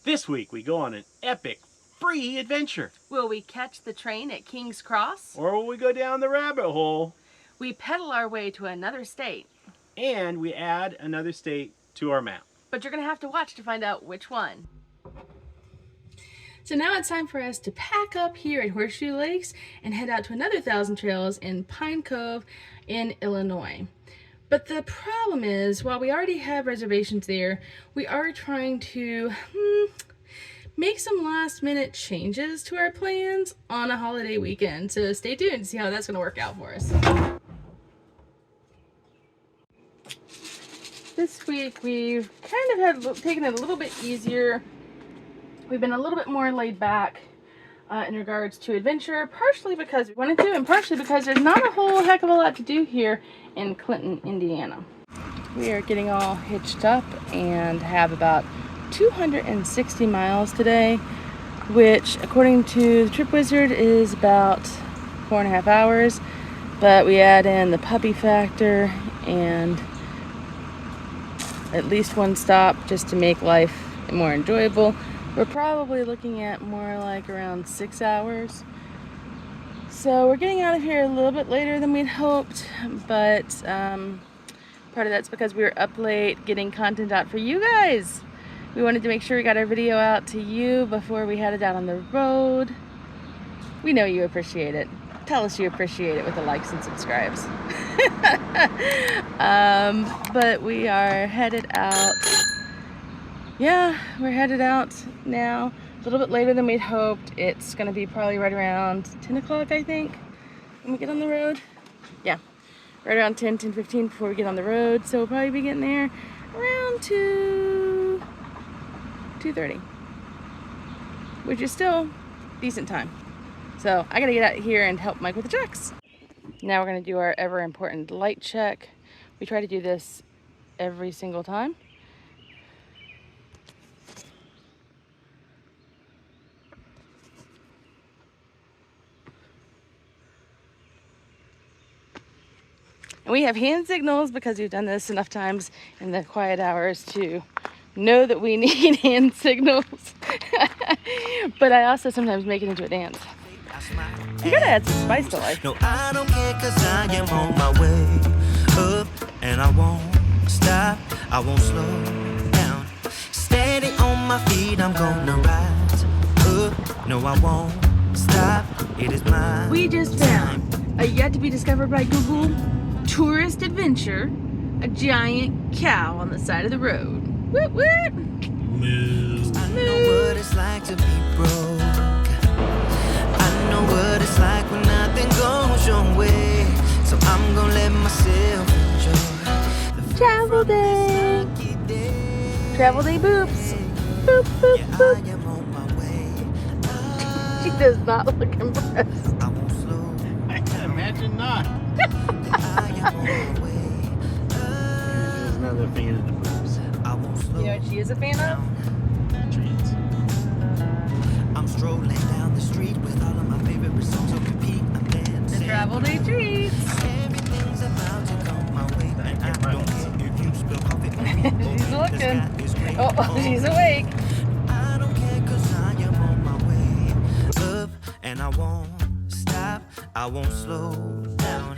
This week we go on an epic free adventure. Will we catch the train at King's Cross? Or will we go down the rabbit hole? We pedal our way to another state. And we add another state to our map. But you're going to have to watch to find out which one. So now it's time for us to pack up here at Horseshoe Lakes and head out to another 1,000 Trails in Pine Cove in Illinois. But the problem is, while we already have reservations there, we are trying to make some last minute changes to our plans on a holiday weekend. So stay tuned to see how that's going to work out for us. This week we've kind of taken it a little bit easier. We've been a little bit more laid back in regards to adventure, partially because we wanted to and partially because there's not a whole heck of a lot to do here in Clinton, Indiana. We are getting all hitched up and have about 260 miles today, which according to the Trip Wizard is about 4.5 hours, but we add in the puppy factor and at least one stop just to make life more enjoyable. We're probably looking at more like around 6 hours. So we're getting out of here a little bit later than we'd hoped, but part of that's because we were up late getting content out for you guys. We wanted to make sure we got our video out to you before we headed out on the road. We know you appreciate it. Tell us you appreciate it with the likes and subscribes. But we are headed out. Yeah, we're headed out now. A little bit later than we'd hoped. It's going to be probably right around 10 o'clock, I think, when we get on the road. Yeah, right around 10:15 before we get on the road. So we'll probably be getting there around 2:30, which is still decent time. So I got to get out here and help Mike with the jacks. Now we're going to do our ever important light check. We try to do this every single time. And we have hand signals because we've done this enough times in the quiet hours to know that we need hand signals. But I also sometimes make it into a dance. You gotta add some spice to life. No, I don't care, 'cause I am on my way up, and I won't stop, I won't slow down. Steady on my feet, I'm gonna rise up. No, I won't stop, it is mine. We just found a yet to be discovered by Google tourist adventure, a giant cow on the side of the road. Whoop whoop! Moo. I know what it's like to be broke. I know what it's like when nothing goes your way. So I'm gonna let myself enjoy the Travel day! Travel day boops! Boop, boop, yeah, boop. I am on my way. She does not look impressed. I won't slow. I can imagine not. I am on my way. There's another fan of the boobs. I won't slow. You know what she is a fan of? Treats. I'm strolling down the street with all of my favorite songs on repeat. I'm The dancing. travel day treats. Everything's about to come my way, and I don't care if you spill coffee on me. She's looking. The sky is gray. Oh, she's awake. I don't care, 'cause I am on my way up, and I won't stop, I won't slow down.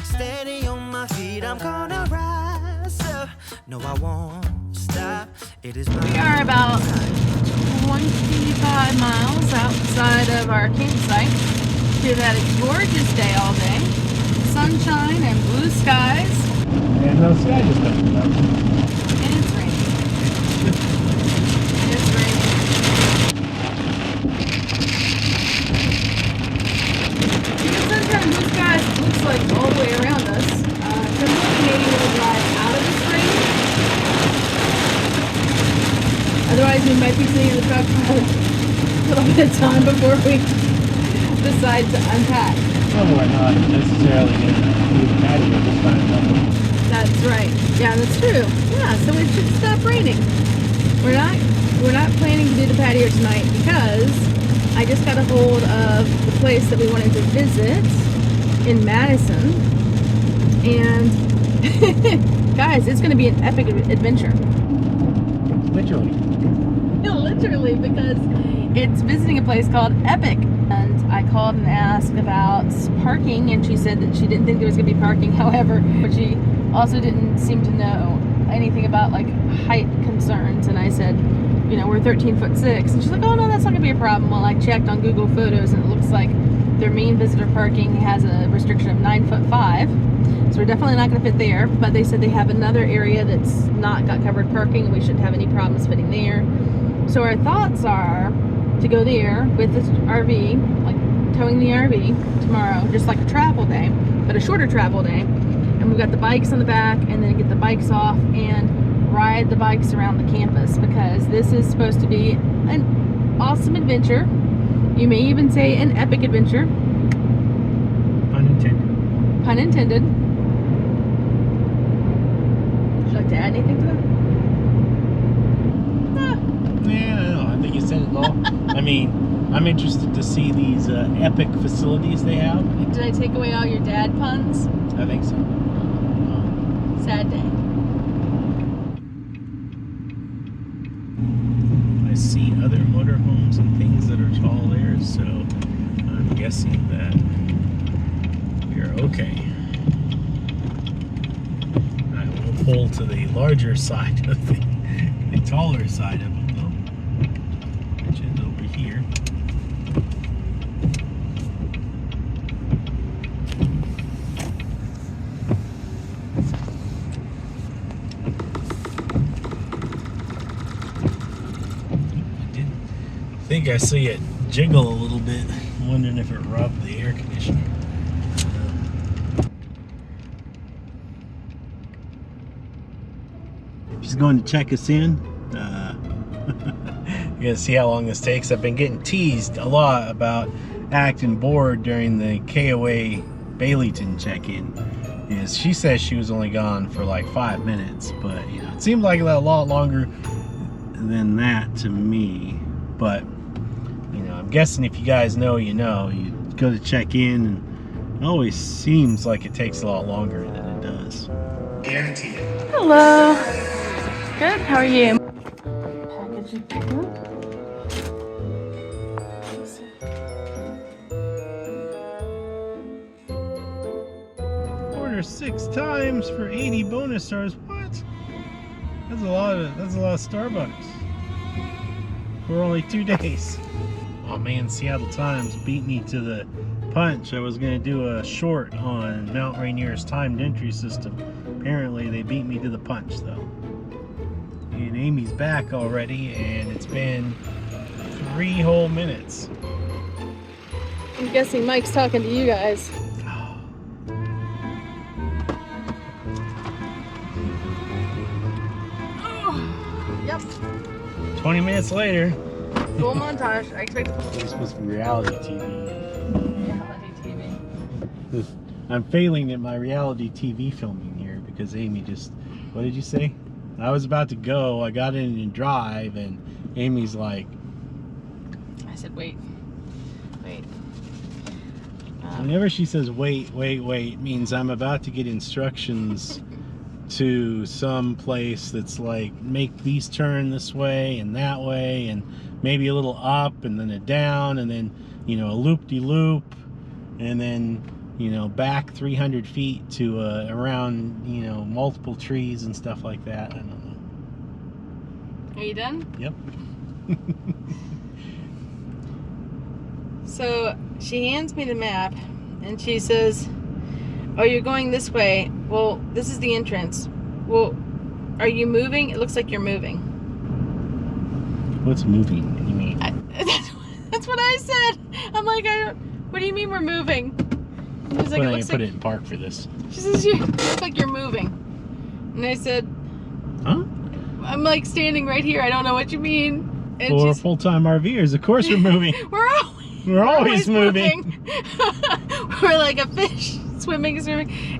Steady on my feet, I'm gonna rise up. No, I won't stop, it is my We are about 25 miles outside of our campsite. We've had a gorgeous day all day. Sunshine and blue skies. And the sky just opened up. And it's raining. It's raining. The sunshine and blue skies looks like all the way around us. So maybe we'll drive out of this rain. Otherwise, we might be sitting in the truck for a little bit of time before we decide to unpack. Well, we're not necessarily going to do the patio this time, though. That's right. Yeah, that's true. Yeah, so it should stop raining. We're not planning to do the patio tonight because I just got a hold of the place that we wanted to visit in Madison, and guys, it's going to be an epic adventure. Literally. No, Literally, because it's visiting a place called Epic. And I called and asked about parking, and she said that she didn't think there was going to be parking. However, but she also didn't seem to know anything about like height concerns. And I said, you know, we're 13'6", and she's like, oh no, that's not going to be a problem. Well, I checked on Google Photos, and it looks like their main visitor parking has a restriction of 9'5". So we're definitely not going to fit there. But they said they have another area that's not got covered parking, and we shouldn't have any problems fitting there. So our thoughts are to go there with this RV, like towing the RV tomorrow, just like a travel day, but a shorter travel day. And we've got the bikes on the back, and then get the bikes off and ride the bikes around the campus, because this is supposed to be an awesome adventure. You may even say an epic adventure. Pun intended. Pun intended. Would you like to add anything to that? Yeah, I don't know. I think you said it all. I mean, I'm interested to see these epic facilities they have. Did I take away all your dad puns? I think so. Sad day. I see other motorhomes and things that are tall there, so I'm guessing that we are okay. I will pull to the larger side of the taller side of it, though, which is over here. I think I see it jiggle a little bit. I'm wondering if it rubbed the air conditioner. She's going to check us in. You're gonna see how long this takes. I've been getting teased a lot about acting bored during the KOA Baileyton check-in. Yes, she says she was only gone for like 5 minutes, but you know, it seemed like a lot longer than that to me. But you know, I'm guessing if you guys know, you know, you go to check in, and it always seems like it takes a lot longer than it does. Guaranteed. Hello. Good. How are you? Package picked up. Order 6 times for 80 bonus stars. What? That's a lot of Starbucks for only 2 days. Oh man, Seattle Times beat me to the punch. I was gonna do a short on Mount Rainier's timed entry system. Apparently they beat me to the punch though. And Amy's back already, and it's been 3 whole minutes. I'm guessing Mike's talking to you guys. Yep. 20 minutes later. Full montage. I expect. It's supposed to be reality TV. Reality TV. I'm failing at my reality TV filming here because Amy just, what did you say? I was about to go, I got in and drive, and Amy's like, I said, wait. Whenever she says wait, means I'm about to get instructions to some place that's like, make these turn this way and that way, and maybe a little up and then a down, and then, you know, a loop-de-loop, and then, you know, back 300 feet to around, you know, multiple trees and stuff like that. I don't know. Are you done? Yep. So she hands me the map, and she says, oh, you're going this way. Well, this is the entrance. Well, are you moving? It looks like you're moving. What's moving? What do you mean? That's what I said. I'm like, what do you mean we're moving? She's like, it looks like, put it in park for this. She says, you look like you're moving. And I said, huh? I'm like standing right here. I don't know what you mean. And well, we're full-time RVers. Of course we're moving. We're always moving. We're like a fish swimming.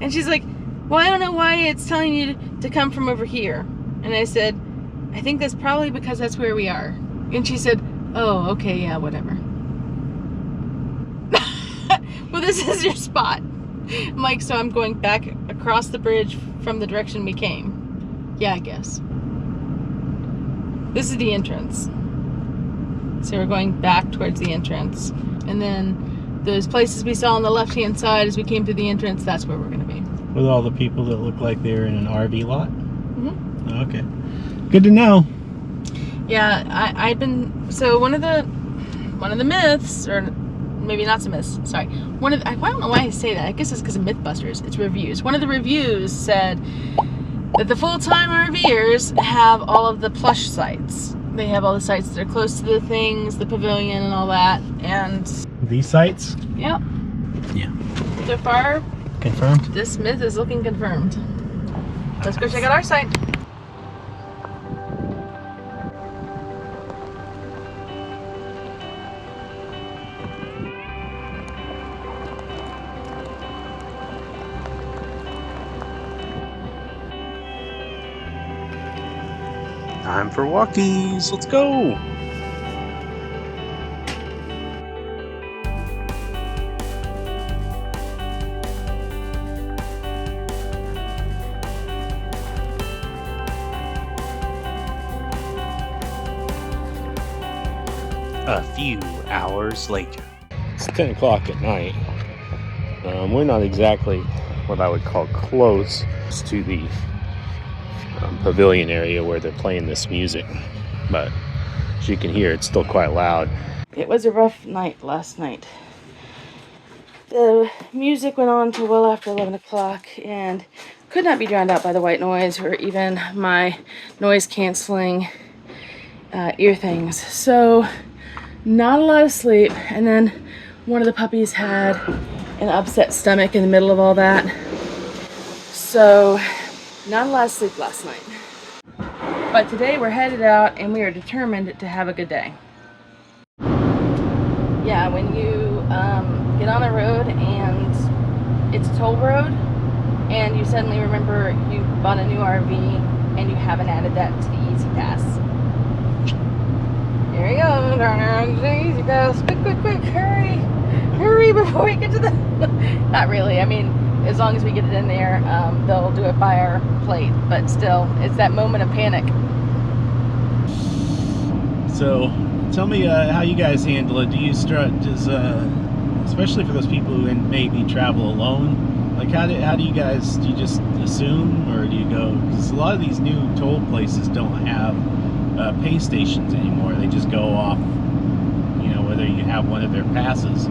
And she's like, well, I don't know why it's telling you to come from over here. And I said, I think that's probably because that's where we are. And she said, oh, okay, yeah, whatever. Well, this is your spot. I'm like, so I'm going back across the bridge from the direction we came. Yeah, I guess. This is the entrance. So we're going back towards the entrance. And then those places we saw on the left-hand side as we came through the entrance, that's where we're going to be. With all the people that look like they're in an RV lot? Mm-hmm. Okay. Good to know. Yeah, I've been... So one of the myths, or maybe not so myths, sorry. I don't know why I say that. I guess it's because of Mythbusters. It's reviews. One of the reviews said that the full-time RVers have all of the plush sites. They have all the sites that are close to the things, the pavilion and all that, and... These sites? Yep. Yeah. So far, confirmed? This myth is looking confirmed. Let's go check out our site. Time for walkies. Let's go. A few hours later. It's 10 o'clock at night. We're not exactly what I would call close to the pavilion area where they're playing this music, but as you can hear, it's still quite loud. It was a rough night last night. The music went on till well after 11 o'clock and could not be drowned out by the white noise or even my noise canceling ear things. So not a lot of sleep, and then one of the puppies had an upset stomach in the middle of all that. So not a lot of sleep last night. But today we're headed out and we are determined to have a good day. Yeah, when you get on a road and it's a toll road and you suddenly remember you bought a new RV and you haven't added that to the Easy Pass. Here we go, darn the Easy Pass. Quick, hurry before we get to the... Not really, I mean, as long as we get it in there, they'll do it by our plate, but still, it's that moment of panic. So, tell me how you guys handle it. Do you especially for those people who maybe travel alone, like how do you guys, do you just assume, or do you go, because a lot of these new toll places don't have pay stations anymore. They just go off, you know, whether you have one of their passes.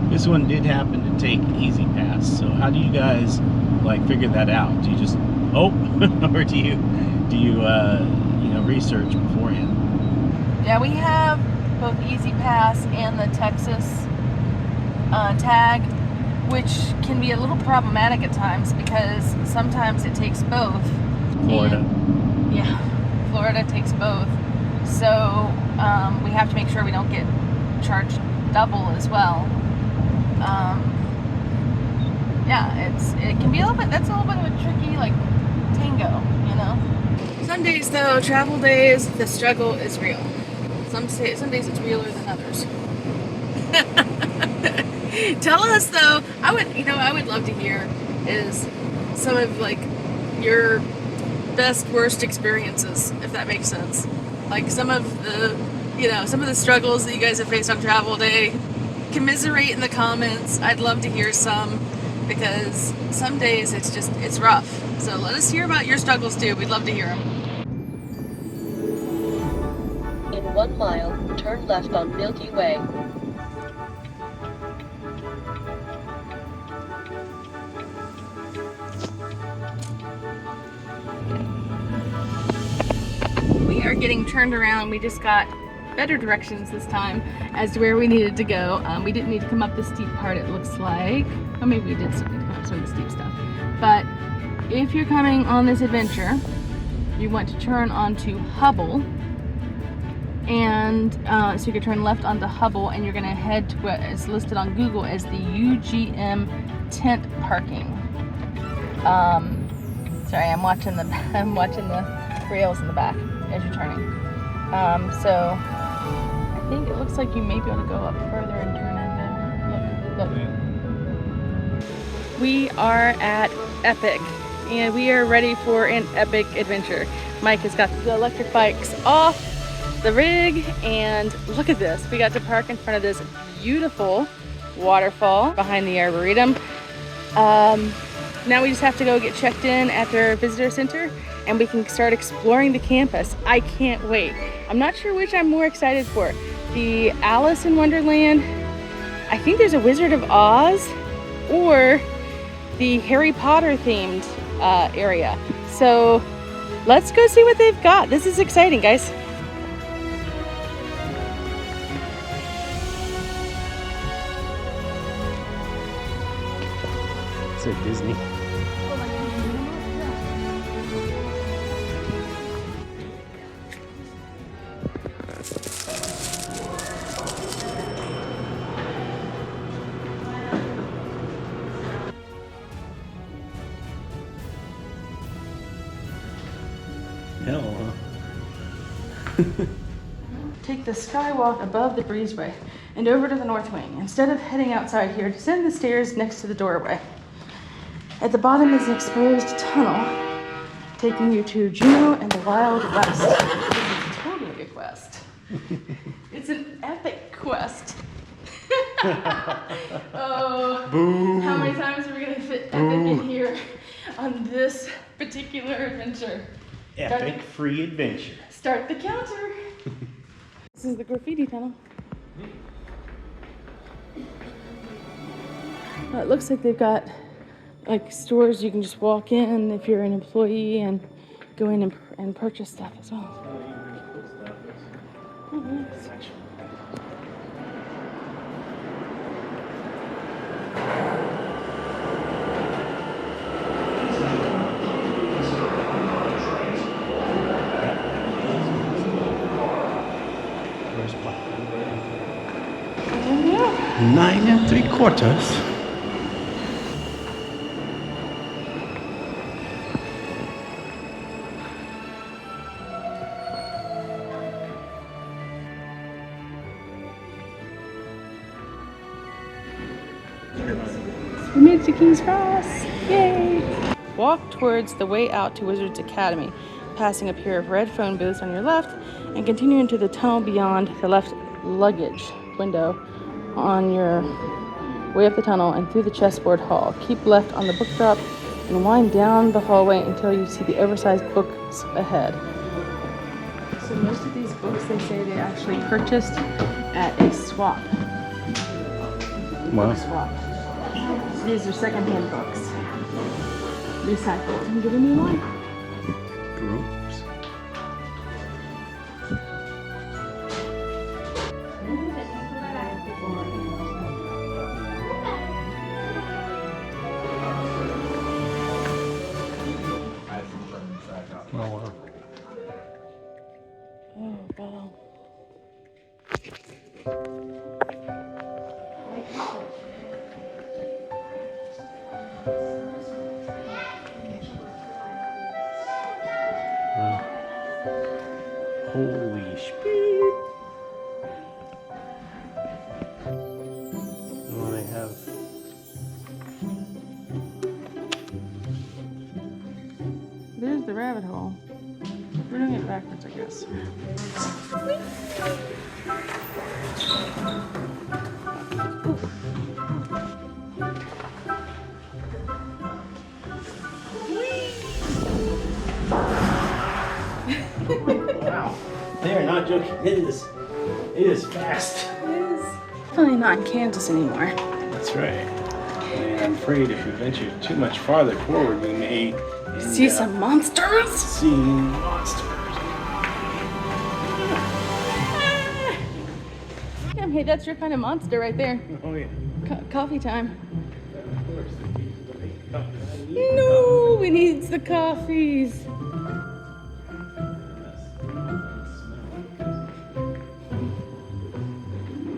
This one did happen to take Easy Pass, so how do you guys like figure that out? Do you just hope, or do you research beforehand? Yeah, we have both Easy Pass and the Texas tag, which can be a little problematic at times because sometimes it takes both. Florida. Yeah, Florida takes both. So we have to make sure we don't get charged double as well. Yeah, it can be that's a little bit of a tricky like tango, you know. Some days though, travel days, the struggle is real. Some days it's realer than others. Tell us though, I would love to hear is some of like your best worst experiences, if that makes sense. Like some of the struggles that you guys have faced on travel day. Commiserate in the comments. I'd love to hear some, because some days it's rough. So let us hear about your struggles too. We'd love to hear them. In 1 mile, turn left on Milky Way. We are getting turned around. We just got better directions this time as to where we needed to go. We didn't need to come up the steep part, it looks like. Or maybe we did still need to come up some of the steep stuff. But if you're coming on this adventure, you want to turn onto Hubble. And so you can turn left onto Hubble, and you're going to head to what is listed on Google as the UGM tent parking. Sorry, I'm watching the rails in the back as you're turning. So I think it looks like you may be able to go up further and turn in there. Look. We are at Epic, and we are ready for an epic adventure. Mike has got the electric bikes off, the rig, and look at this. We got to park in front of this beautiful waterfall behind the Arboretum. Now we just have to go get checked in at their visitor center and we can start exploring the campus. I can't wait. I'm not sure which I'm more excited for. The Alice in Wonderland, I think there's a Wizard of Oz, or the Harry Potter themed area. So let's go see what they've got. This is exciting, guys. It's at Disney. Hell, huh? Take the skywalk above the breezeway and over to the north wing. Instead of heading outside here, descend the stairs next to the doorway. At the bottom is an exposed tunnel taking you to Juneau and the Wild West. It's totally a quest. It's an epic quest. Oh, Boom. How many times are we gonna fit epic in here on this particular adventure? Epic free adventure. Start the counter. This is the graffiti tunnel. It looks like they've got like stores you can just walk in if you're an employee and go in and purchase stuff as well. Oh, nice. Where's Black? 9 3/4. We made it to King's Cross. Yay! Walk towards the way out to Wizards Academy, passing a pair of red phone booths on your left and continue into the tunnel beyond the left luggage window on your way up the tunnel and through the chessboard hall. Keep left on the book drop and wind down the hallway until you see the oversized books ahead. So most of these books, they say they actually purchased at a swap. Wow. Swap. So these are secondhand books. Recycled and given new life. Groups. Oh, wow. Oh, wow. Holy speed. Oh, they have. There's the rabbit hole. We're doing it backwards, I guess. Wow. They are not joking. It is fast. It is definitely not in Kansas anymore. That's right. And I'm afraid if we venture too much farther forward, we may See some monsters? seeing monsters. Yeah, hey, that's your kind of monster right there. Oh yeah. Coffee time. Of course. No, we need the coffees.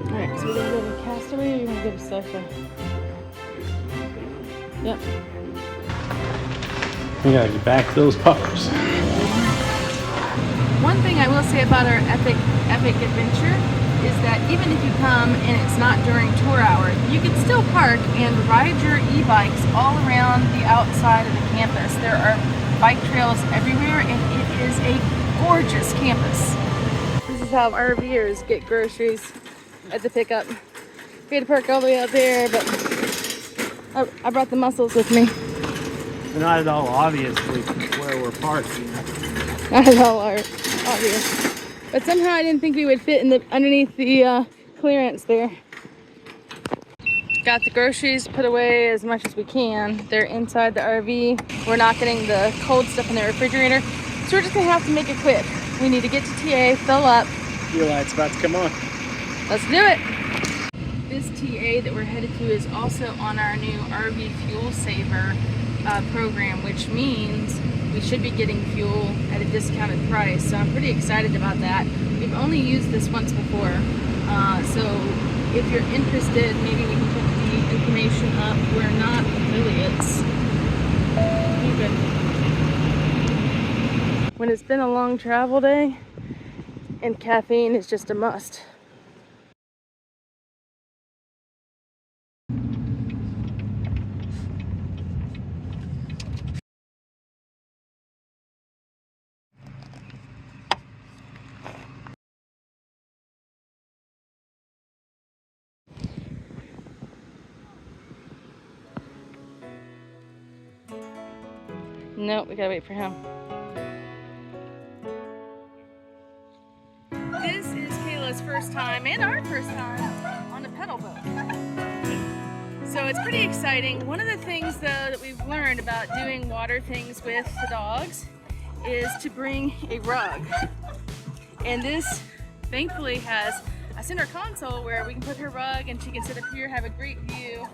Alright, so we're gonna go to Castaway or you're gonna go to Sci-Fi? Yep. We gotta get back those puffers. One thing I will say about our epic adventure is that even if you come and it's not during tour hour, you can still park and ride your e-bikes all around the outside of the campus. There are bike trails everywhere and it is a gorgeous campus. This is is how RVers get groceries at the pickup. We had to park all the way out there, but I brought the mussels with me. Not at all obviously where we're parked, you know. Not at all obvious. But somehow I didn't think we would fit in the underneath the clearance there. Got the groceries put away as much as we can. They're inside the RV. We're not getting the cold stuff in the refrigerator, so we're just gonna have to make it quick. We need to get to TA, fill up. Fuel light's about to come on. Let's do it. This TA that we're headed to is also on our new RV Fuel Saver program, which means we should be getting fuel at a discounted price. So I'm pretty excited about that. We've only used this once before. So if you're interested, maybe we can put the information up. We're not affiliates. Even when it's been a long travel day, and caffeine is just a must. Nope, we gotta wait for him. This is Kayla's first time and our first time on a pedal boat. So it's pretty exciting. One of the things though that we've learned about doing water things with the dogs is to bring a rug. And this thankfully has a center console where we can put her rug and she can sit up here, have a great view,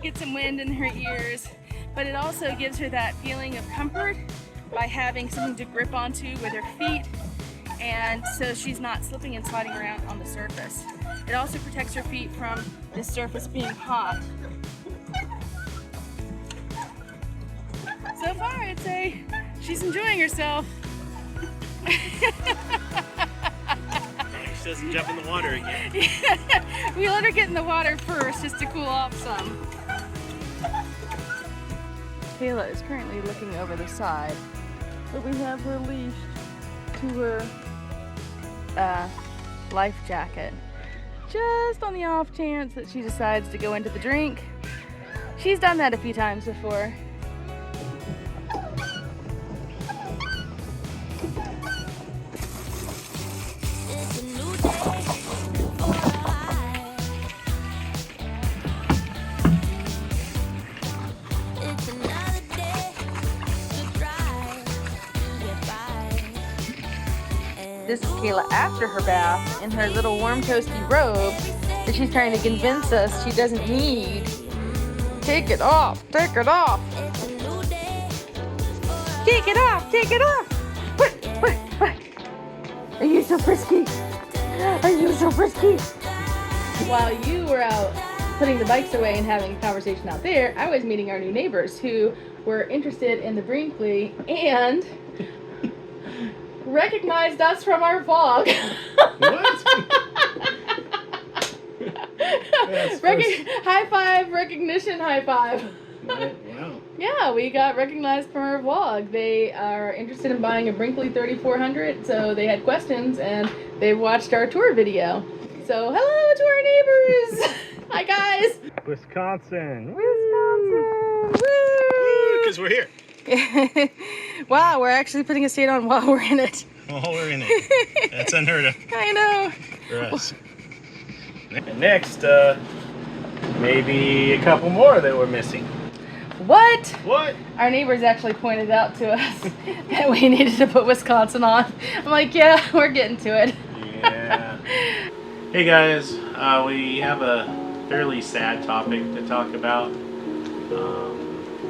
get some wind in her ears. But it also gives her that feeling of comfort by having something to grip onto with her feet, and so she's not slipping and sliding around on the surface. It also protects her feet from this surface being hot. So far, I'd say she's enjoying herself. She doesn't jump in the water again. We let her get in the water first just to cool off some. Kayla is currently looking over the side, but we have her leashed to her life jacket, just on the off chance that she decides to go into the drink. She's done that a few times before. This is Kayla after her bath in her little warm toasty robe that she's trying to convince us she doesn't need. Take it off, take it off. Take it off, take it off. What? Are you so frisky? Are you so frisky? While you were out putting the bikes away and having a conversation out there, I was meeting our new neighbors who were interested in the Brinkley and recognized us from our vlog. What? High five, recognition, high five. Wow. Yeah, we got recognized from our vlog. They are interested in buying a Brinkley 3400, so they had questions and they watched our tour video. So hello to our neighbors. Hi guys. Wisconsin. Wisconsin. Woo! Because we're here. Wow, we're actually putting a state on while we're in it. While we're in it. That's unheard of I know. for us. And next, maybe a couple more that we're missing. What? What? Our neighbors actually pointed out to us that we needed to put Wisconsin on. I'm like, yeah, we're getting to it. Yeah. Hey guys, we have a fairly sad topic to talk about.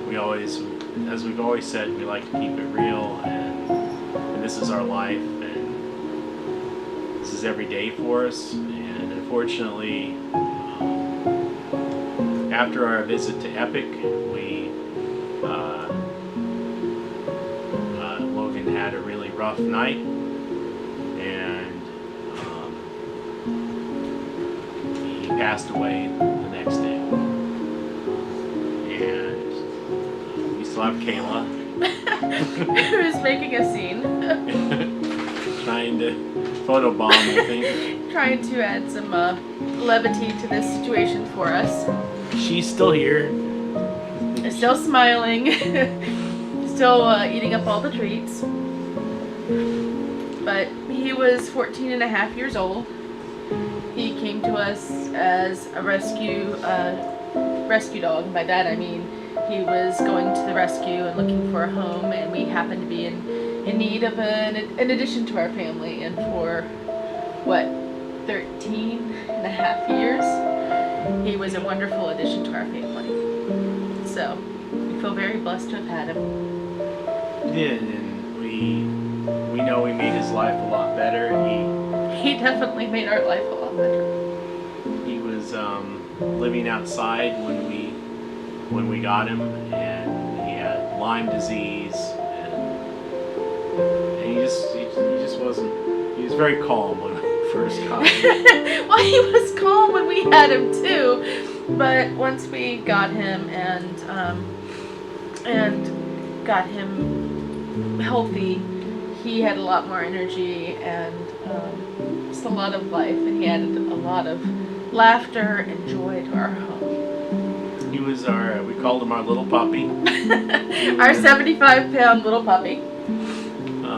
We always, as we've always said, we like to keep it real, and this is our life, and this is every day for us. And unfortunately, after our visit to Epic, Logan had a really rough night, and he passed away the next day. And we still have Kayla. Who's making a scene? trying to photobomb, I think. Trying to add some levity to this situation for us. She's still here. Still smiling. Still eating up all the treats. But he was 14 and a half years old. He came to us as a rescue dog. By that I mean he was going to the rescue and looking for a home, and we happened to be in need of an addition to our family. And for, 13 and a half years, he was a wonderful addition to our family. So we feel very blessed to have had him. We did, and we know we made his life a lot better. He definitely made our life a lot better. He was living outside when we got him, and he had Lyme disease, and he just wasn't. He was very calm when we first got him. Well, he was calm when we had him too, but once we got him and got him healthy, he had a lot more energy and just a lot of life, and he added a lot of laughter and joy to our home. He was we called him our little puppy. Our 75-pound little puppy.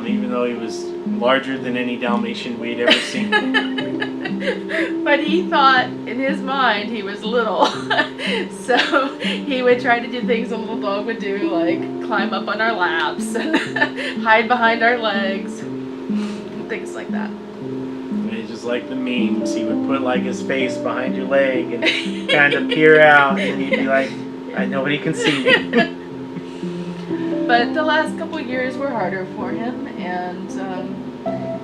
Even though he was larger than any Dalmatian we'd ever seen. But he thought, in his mind, he was little. So he would try to do things a little dog would do, like climb up on our laps and hide behind our legs, and things like that. It's just like the memes. He would put like his face behind your leg and kind of peer out, and he'd be like, nobody can see me. But the last couple of years were harder for him, and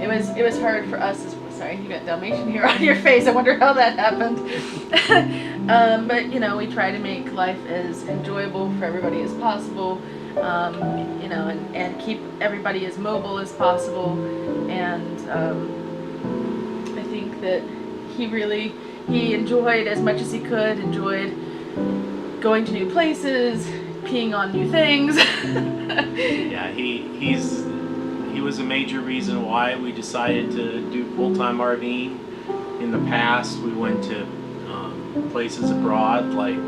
it was hard for us. Sorry, you got Dalmatian here on your face. I wonder how that happened. But we try to make life as enjoyable for everybody as possible. And keep everybody as mobile as possible. And I think that he enjoyed as much as he could. Enjoyed going to new places, peeing on new things. Yeah, he was a major reason why we decided to do full-time RVing. In the past, we went to places abroad like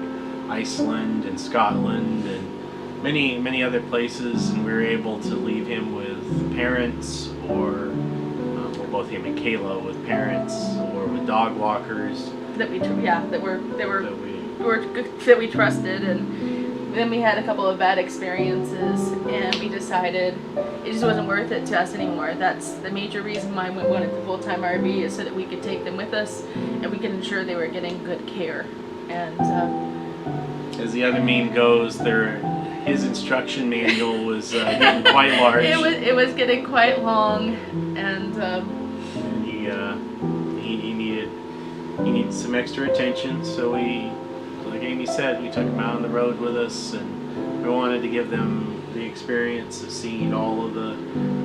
Iceland and Scotland and many other places, and we were able to leave him with parents, or both him and Kayla with parents, or with dog walkers that we trusted. And then we had a couple of bad experiences, and we decided it just wasn't worth it to us anymore. That's the major reason why we wanted the full-time RV, is so that we could take them with us and we could ensure they were getting good care. And as the other meme goes, his instruction manual was getting quite large. It was getting quite long, and he needed some extra attention. So we, like Amy said, we took him out on the road with us, and we wanted to give them the experience of seeing all of the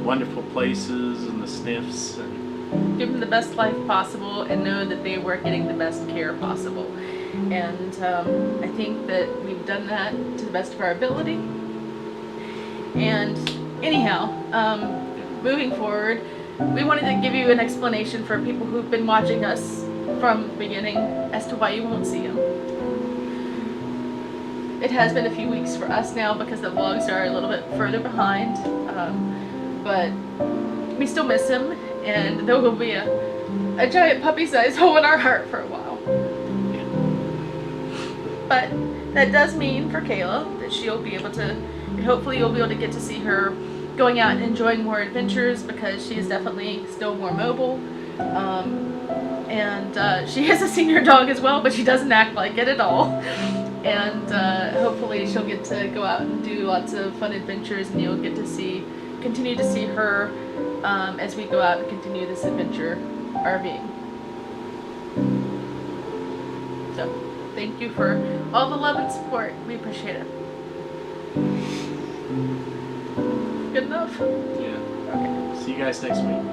wonderful places and the sniffs, and give them the best life possible, and know that they were getting the best care possible. And I think that we've done that to the best of our ability. And anyhow, moving forward, we wanted to give you an explanation for people who've been watching us from the beginning as to why you won't see him. It has been a few weeks for us now because the vlogs are a little bit further behind, but we still miss him, and there will be a giant puppy-sized hole in our heart for a while. But that does mean for Kayla that she'll be able to, hopefully you'll be able to get to see her going out and enjoying more adventures, because she is definitely still more mobile. And she is a senior dog as well, but she doesn't act like it at all. And hopefully she'll get to go out and do lots of fun adventures, and you'll get to continue to see her as we go out and continue this adventure RVing. So, thank you for all the love and support. We appreciate it. Good enough? yeah. Okay. See you guys next week.